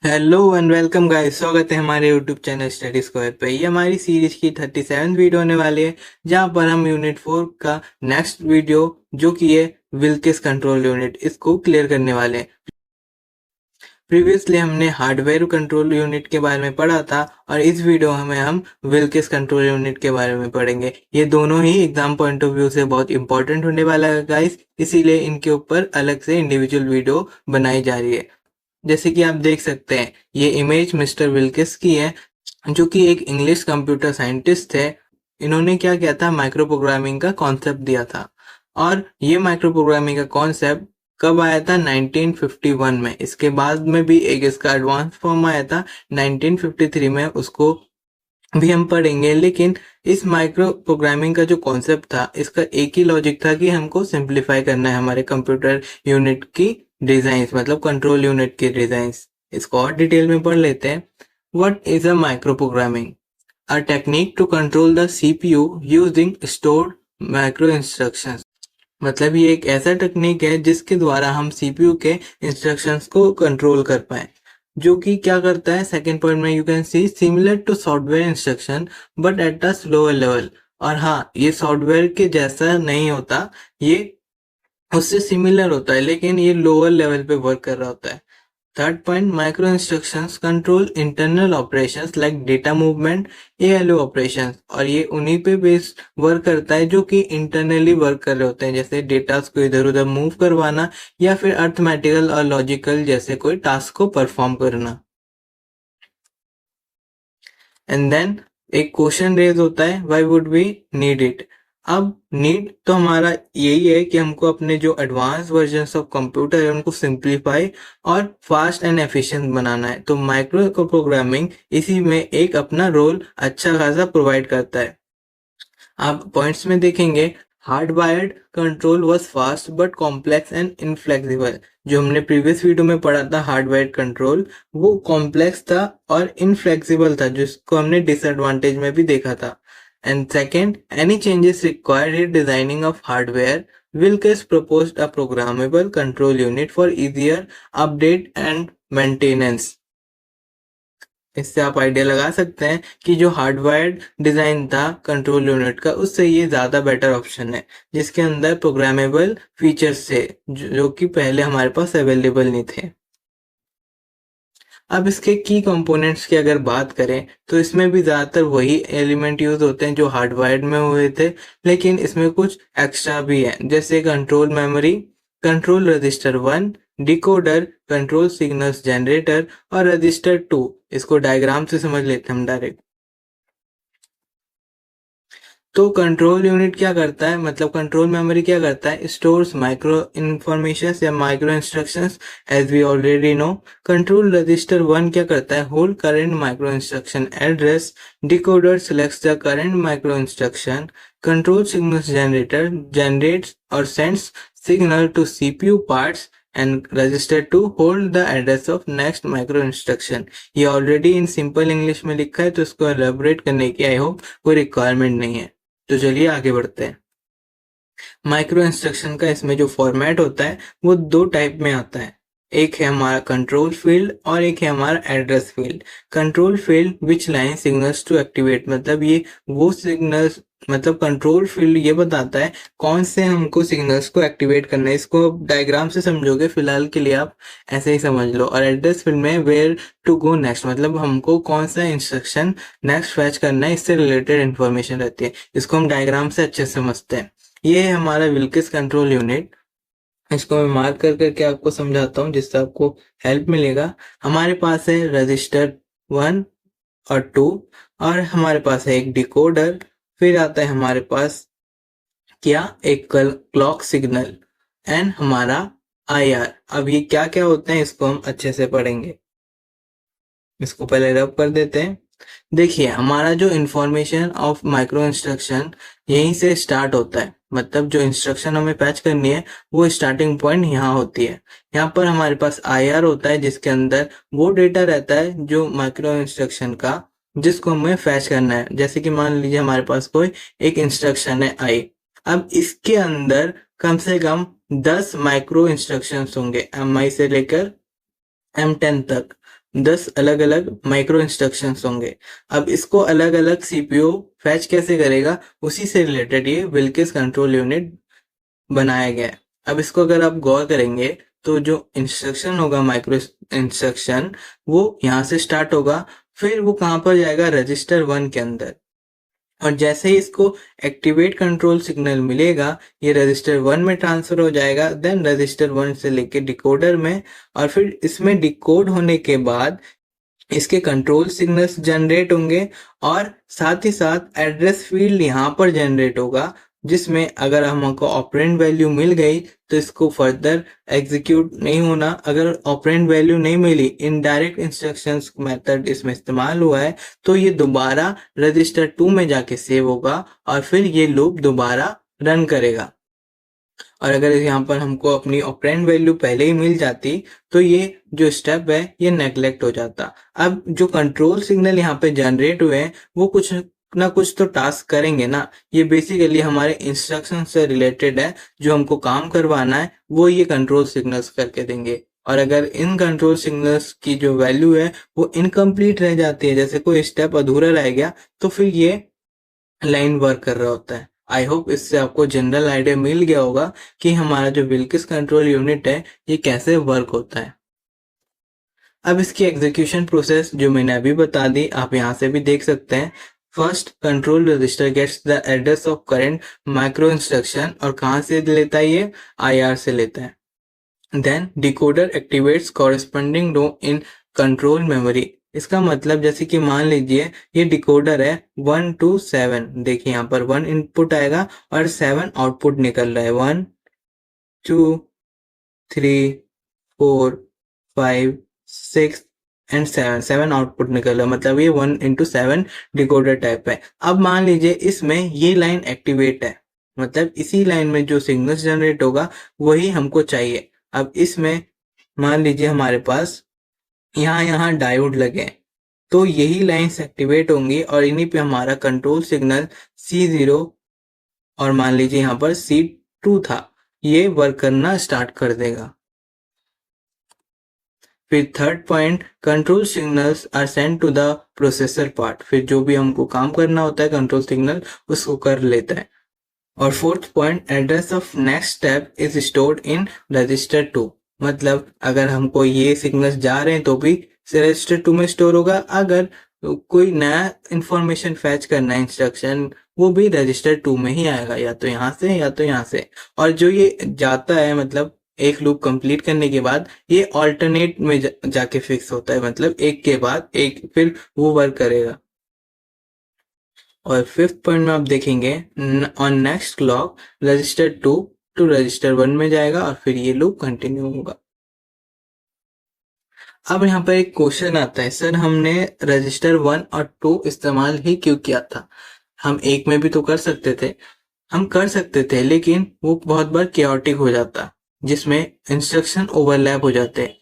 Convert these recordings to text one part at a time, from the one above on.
Hello and welcome guys, स्वागत है हमारे यूट्यूब चैनल स्टडी स्क्वायर पे। ये हमारी सीरीज की 37वीं वीडियो होने वाली है, जहां पर हम यूनिट 4 का नेक्स्ट वीडियो जो कि है विल्किस कंट्रोल यूनिट, इसको क्लियर करने वाले हैं। प्रीवियसली हमने हार्डवेयर कंट्रोल यूनिट के बारे में पढ़ा था और इस वीडियो में हम विल्किस कंट्रोल यूनिट के बारे में पढ़ेंगे। ये दोनों ही एग्जाम पॉइंट ऑफ व्यू से बहुत इंपॉर्टेंट होने वाला है गाइस, इसीलिए इनके ऊपर अलग से इंडिविजुअल वीडियो बनाई जा रही है। जैसे कि आप देख सकते हैं, ये इमेज मिस्टर विल्किस की है, जो कि एक इंग्लिश कंप्यूटर साइंटिस्ट थे। इन्होंने क्या किया था, माइक्रो प्रोग्रामिंग का कॉन्सेप्ट दिया था। और ये माइक्रो प्रोग्रामिंग का कॉन्सेप्ट कब आया था? 1951 में। इसके बाद में भी एक इसका एडवांस फॉर्म आया था 1953 में, उसको भी हम पढ़ेंगे। लेकिन इस माइक्रो प्रोग्रामिंग का जो कॉन्सेप्ट था, इसका एक ही लॉजिक था कि हमको सिंप्लीफाई करना है हमारे कंप्यूटर यूनिट की डिजाइंस, मतलब कंट्रोल यूनिट की डिजाइंस। इसको और डिटेल में पढ़ लेते हैं। What is a micro programming? A technique to control the CPU using stored micro instructions. मतलब ये एक ऐसा टेक्निक है जिसके द्वारा हम सीपीयू के इंस्ट्रक्शंस को कंट्रोल कर पाए। जो कि क्या करता है, सेकंड पॉइंट में you can see similar to software instruction but at a slower level. और हाँ, ये सॉफ्टवेयर के जैसा नहीं होता, ये उससे सिमिलर होता है, लेकिन ये लोअर लेवल पे वर्क कर रहा होता है। Third point, micro instructions control internal operations like data movement, ALU operations. और ये उन्हीं पे बेस्ड वर्क करता है जो कि इंटरनली वर्क कर रहे होते हैं, जैसे डेटा को इधर उधर मूव करवाना या फिर अर्थमेटिकल और लॉजिकल जैसे कोई टास्क को परफॉर्म करना। एंड देन एक क्वेश्चन रेज होता है, why would we need it? अब नीड तो हमारा यही है कि हमको अपने जो एडवांस वर्जन्स ऑफ कंप्यूटर है उनको सिंप्लीफाई और फास्ट एंड एफिशिएंट बनाना है। तो माइक्रो प्रोग्रामिंग इसी में एक अपना रोल अच्छा खासा प्रोवाइड करता है। आप पॉइंट्स में देखेंगे, hardwired control was fast but complex and inflexible. जो हमने प्रीवियस वीडियो में पढ़ा था हार्डवायर्ड कंट्रोल, वो कॉम्प्लेक्स था और इनफ्लेक्सिबल था, जिसको हमने डिसएडवांटेज में भी देखा था। And second, any changes required designing of hardware, Wilkes proposed a programmable control unit for easier update and maintenance। इससे आप आइडिया लगा सकते हैं कि जो हार्डवायर्ड डिजाइन था कंट्रोल यूनिट का, उससे ये ज्यादा बेटर ऑप्शन है, जिसके अंदर प्रोग्रामेबल फीचर्स थे जो कि पहले हमारे पास अवेलेबल नहीं थे। अब इसके की कंपोनेंट्स की अगर बात करें तो इसमें भी ज्यादातर वही एलिमेंट यूज होते हैं जो हार्डवायर्ड में हुए थे, लेकिन इसमें कुछ एक्स्ट्रा भी है, जैसे control memory, control register 1, decoder, control signals generator और रजिस्टर 2। इसको डायग्राम से समझ लेते हैं हम डायरेक्ट। तो कंट्रोल यूनिट क्या करता है, मतलब कंट्रोल मेमोरी क्या करता है, स्टोर्स माइक्रो इंफॉर्मेशन या micro instructions as we already know. Control register 1 क्या करता है, hold current micro instruction address. Decoder selects the current micro instruction. Control signals generator generates और sends signal to CPU parts and register to hold the address of next micro instruction. ये already in simple English में लिखा है, तो इसको elaborate करने की I hope कोई रिक्वायरमेंट नहीं है। तो चलिए आगे बढ़ते हैं। माइक्रो इंस्ट्रक्शन का इसमें जो फॉर्मेट होता है वो दो टाइप में आता है। एक है हमारा कंट्रोल फील्ड और एक है हमारा address field. Control field which line signals to activate, मतलब ये वो सिग्नल्स, मतलब कंट्रोल फील्ड ये बताता है कौन से हमको सिग्नल्स को एक्टिवेट करना है। इसको आप डायग्राम से समझोगे, फिलहाल के लिए आप ऐसे ही समझ लो। और एड्रेस फील्ड में वेयर टू गो नेक्स्ट, मतलब हमको कौन सा इंस्ट्रक्शन नेक्स्ट फैच करना है, इससे रिलेटेड इंफॉर्मेशन रहती है। इसको हम डायग्राम से अच्छे से समझते हैं। ये है हमारा विल्किस कंट्रोल यूनिट। इसको मैं मार्क कर करके आपको समझाता हूँ जिससे आपको हेल्प मिलेगा। हमारे पास है रजिस्टर 1 और 2, और हमारे पास है एक डिकोडर। फिर आता है हमारे पास क्या, एक क्लॉक सिग्नल एंड हमारा आईआर। अब ये क्या क्या होते हैं इसको हम अच्छे से पढ़ेंगे। इसको पहले रब कर देते हैं। देखिए, हमारा जो इंफॉर्मेशन ऑफ माइक्रो इंस्ट्रक्शन यहीं से स्टार्ट होता है, मतलब जो इंस्ट्रक्शन हमें पैच करनी है वो स्टार्टिंग पॉइंट यहाँ होती है। यहाँ पर हमारे पास आईआर होता है, जिसके अंदर वो डेटा रहता है जो माइक्रो इंस्ट्रक्शन का, जिसको हमें फैच करना है। जैसे कि मान लीजिए हमारे पास कोई एक इंस्ट्रक्शन है आई। अब इसके अंदर कम से कम 10 माइक्रो इंस्ट्रक्शंस होंगे, एम आई से लेकर M10 तक। 10 अलग अलग माइक्रो इंस्ट्रक्शंस होंगे। अब इसको अलग अलग सीपीयू फैच कैसे करेगा, उसी से रिलेटेड ये विल्किस कंट्रोल यूनिट बनाया गया है। अब इसको अगर आप गौर करेंगे तो जो इंस्ट्रक्शन होगा माइक्रो इंस्ट्रक्शन, वो यहाँ से स्टार्ट होगा, फिर वो कहाँ पर जाएगा, रजिस्टर 1 के अंदर। और जैसे ही इसको एक्टिवेट कंट्रोल सिग्नल मिलेगा, ये रजिस्टर 1 में ट्रांसफर हो जाएगा, देन रजिस्टर 1 से लेके डिकोडर में, और फिर इसमें डिकोड होने के बाद इसके कंट्रोल सिग्नल्स जनरेट होंगे, और साथ ही साथ एड्रेस फील्ड यहाँ पर जनरेट होगा, जिसमें अगर हमको ऑपरेंड वैल्यू मिल गई तो इसको फर्दर एग्जीक्यूट नहीं होना। अगर ऑपरेंड वैल्यू नहीं मिली, इनडायरेक्ट इंस्ट्रक्शंस मेथड इसमें इस्तेमाल हुआ है, तो ये दोबारा रजिस्टर 2 में जाके सेव होगा और फिर ये लूप दोबारा रन करेगा। और अगर यहाँ पर हमको अपनी ऑपरेंड वैल्यू पहले ही मिल जाती तो ये जो स्टेप है ये नेग्लेक्ट हो जाता। अब जो कंट्रोल सिग्नल यहाँ पे जनरेट हुए हैं वो कुछ ना कुछ तो टास्क करेंगे ना। ये बेसिकली हमारे इंस्ट्रक्शन से रिलेटेड है, जो हमको काम करवाना है वो ये कंट्रोल सिग्नल्स करके देंगे। और अगर इन कंट्रोल सिग्नल्स की जो वैल्यू है वो इनकम्प्लीट रह जाती है, जैसे कोई स्टेप अधूरा रह गया, तो फिर ये लाइन वर्क कर रहा होता है। आई होप इससे आपको जनरल आइडिया मिल गया होगा कि हमारा जो विल्किस कंट्रोल यूनिट है ये कैसे वर्क होता है। अब इसकी एग्जीक्यूशन प्रोसेस जो मैंने अभी बता दी, आप यहाँ से भी देख सकते हैं। First, control register gets the address of current micro instruction, और कहाँ से लेता है ये, IR से लेता है। Then decoder activates corresponding row in control memory. इसका मतलब जैसे कि मान लीजिए ये डिकोडर है 1 to 7, देखिए यहाँ पर 1 इनपुट आएगा और 7 आउटपुट निकल रहा है। 1 2 3 4 5 6 एंड 7 आउटपुट निकल रहा है, मतलब ये 1 into 7 डिकोडर टाइप है। अब मान लीजिए इसमें ये लाइन एक्टिवेट है, मतलब इसी लाइन में जो सिग्नल्स जनरेट होगा वही हमको चाहिए। अब इसमें मान लीजिए हमारे पास यहाँ डायोड लगे हैं, तो यही लाइंस एक्टिवेट होंगी और इन्हीं पे हमारा कंट्रोल सिग्नल C0 और मान लीजिए यहाँ पर C2 था, ये वर्क करना स्टार्ट कर देगा। फिर third point, control signals are send to the processor part. फिर जो भी हमको काम करना होता है कंट्रोल सिग्नल उसको कर लेता है। और fourth point, address of next step is stored in register 2। मतलब अगर हमको ये सिग्नल्स जा रहे हैं तो भी रजिस्टर 2 में स्टोर होगा, अगर कोई नया इंफॉर्मेशन फैच करना है इंस्ट्रक्शन, वो भी रजिस्टर 2 में ही आएगा, या तो यहाँ से या तो यहाँ से। और जो ये जाता है, मतलब एक लूप कंप्लीट करने के बाद ये ऑल्टरनेट में जाके फिक्स होता है, मतलब एक के बाद एक फिर वो वर्क करेगा। और फिफ्थ पॉइंट में आप देखेंगे, on next clock register 2 to register 1 में जाएगा और फिर ये लूप कंटिन्यू होगा। अब यहाँ पर एक क्वेश्चन आता है, सर हमने रजिस्टर 1 और 2 इस्तेमाल ही क्यों किया था, हम एक में भी तो कर सकते थे। हम कर सकते थे, लेकिन वो बहुत बार केओटिक हो जाता, जिसमें इंस्ट्रक्शन ओवरलैप हो जाते हैं,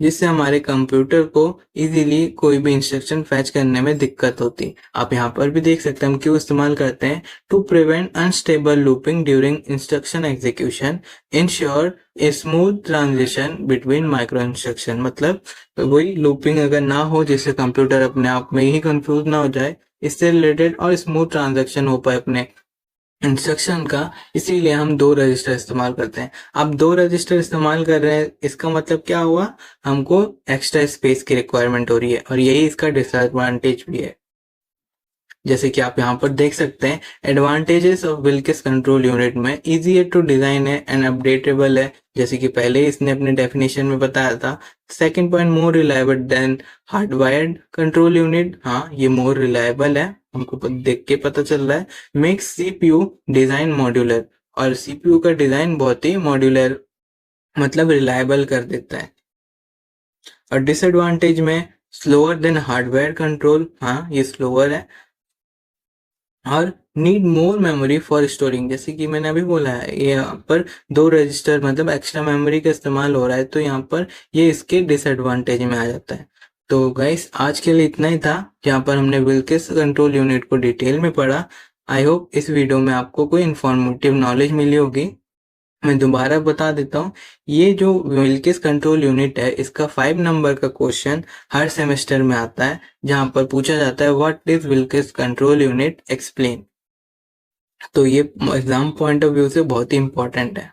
जिससे हमारे कंप्यूटर को इजीली कोई भी इंस्ट्रक्शन फैच करने में दिक्कत होती। आप यहाँ पर भी देख सकते हैं हम क्यों इस्तेमाल करते हैं, to prevent unstable looping during instruction execution, ensure a smooth transition between micro instruction. मतलब वही लूपिंग अगर ना हो, जिससे कंप्यूटर अपने आप में ही कंफ्यूज ना हो जाए, इससे रिलेटेड और स्मूथ ट्रांजेक्शन हो पाए अपने इंस्ट्रक्शन का, इसीलिए हम 2 रजिस्टर इस्तेमाल करते हैं। अब 2 रजिस्टर इस्तेमाल कर रहे हैं, इसका मतलब क्या हुआ, हमको एक्स्ट्रा स्पेस की रिक्वायरमेंट हो रही है, और यही इसका डिसएडवांटेज भी है। जैसे कि आप यहाँ पर देख सकते हैं, advantages of Wilkes control unit में इजीयर टू डिजाइन है एंड अपडेटेबल है, जैसे कि पहले इसने अपने डेफिनेशन में बताया था। Second point, more reliable then hardwired control unit. हाँ, ये मोर रिलायबल है, हमको देख के पता चल रहा है। मेक्स सीपीयू डिजाइन मॉड्यूलर, और सीपीयू का डिजाइन बहुत ही मॉड्यूलर, मतलब रिलायबल कर देता है। और डिसएडवांटेज में स्लोअर देन हार्डवेयर कंट्रोल, हाँ ये स्लोअर है, और need more memory for storing, जैसे कि मैंने अभी बोला है, ये यहाँ पर 2 रजिस्टर मतलब एक्स्ट्रा मेमोरी का इस्तेमाल हो रहा है, तो यहाँ पर ये इसके डिसएडवांटेज में आ जाता है। तो गाइस, आज के लिए इतना ही था, जहाँ पर हमने विल्किस कंट्रोल यूनिट को डिटेल में पढ़ा। आई होप इस वीडियो में आपको कोई इन्फॉर्मेटिव नॉलेज मिली होगी। मैं दोबारा बता देता हूँ, ये जो विल्किस कंट्रोल यूनिट है इसका 5 नंबर का क्वेश्चन हर सेमेस्टर में आता है, जहाँ पर पूछा जाता है what is Wilkes control unit explain. तो ये एग्जाम पॉइंट ऑफ व्यू से बहुत ही इंपॉर्टेंट है।